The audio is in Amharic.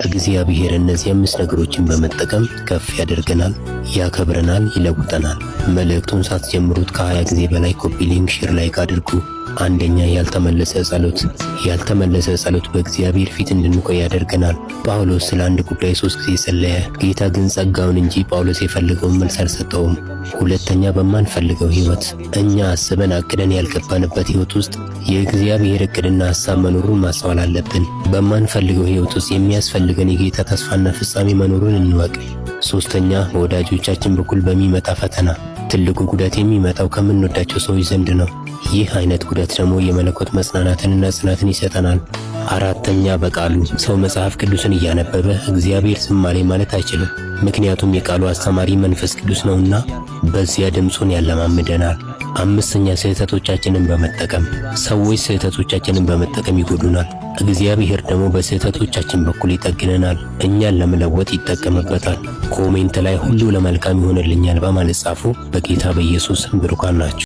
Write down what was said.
እግዚአብሔር እነዚህ 5 ነገሮችን በመጠቀም ከፍ ያደርገናል፣ ያከብረናል፣ ይለውጠናል። መልእክቱን ሳትጀምሩት ከ20 ጊዜ በላይ ኮፒ ሊንክ፣ ሼር፣ ላይክ አድርጉ። አንደኛ ያልተመለሰ ጸሎት። ያልተመለሰ ጸሎት በእግዚአብሔር ፊት እንድንቆይ ያደርገናል። ጳውሎስ ስለ አንድ ጉዳይ 3 ጊዜ ጸለየ። ጌታ ግን ጸጋውን እንጂ ጳውሎስ የፈለገውን መልስ አልሰጠውም። ሁለተኛ በማንፈልገው ሕይወት። እኛ አስበን አቅደን ያልገባንበት ሕይወት ውስጥ የእግዚአብሔር ዕቅድና ሐሳብ መኖሩን ማስተዋል አለብን። በማንፈልገው ሕይወት ውስጥ የሚያስፈልገን የጌታ ተስፋና ፍጻሜ መኖሩን እንወቅ። ሶስተኛ በወዳጆቻችን በኩል በሚመጣ ፈተና። ትልቁ ጉዳት የሚመጣው ከምንወዳቸው ሰዎች ዘንድ ነው። ይህ አይነት ጉዳት ደግሞ የመለኮት መጽናናትንና ጽናትን ይሰጠናል። አራተኛ በቃሉ። ሰው መጽሐፍ ቅዱስን እያነበበ እግዚአብሔር ዝም አለኝ ማለት አይችልም። ምክንያቱም የቃሉ አስተማሪ መንፈስ ቅዱስ ነውና በዚያ ድምፁን ያለማምደናል። አምስተኛ ስህተቶቻችንን በመጠቀም። ሰዎች ስህተቶቻችንን በመጠቀም ይጎዱናል። እግዚአብሔር ደግሞ በስህተቶቻችን በኩል ይጠግነናል፣ እኛን ለመለወጥ ይጠቀምበታል። ኮሜንት ላይ ሁሉ ለመልካም ይሆንልኛል በማለት ጻፉ። በጌታ በኢየሱስ ብሩካን ናችሁ።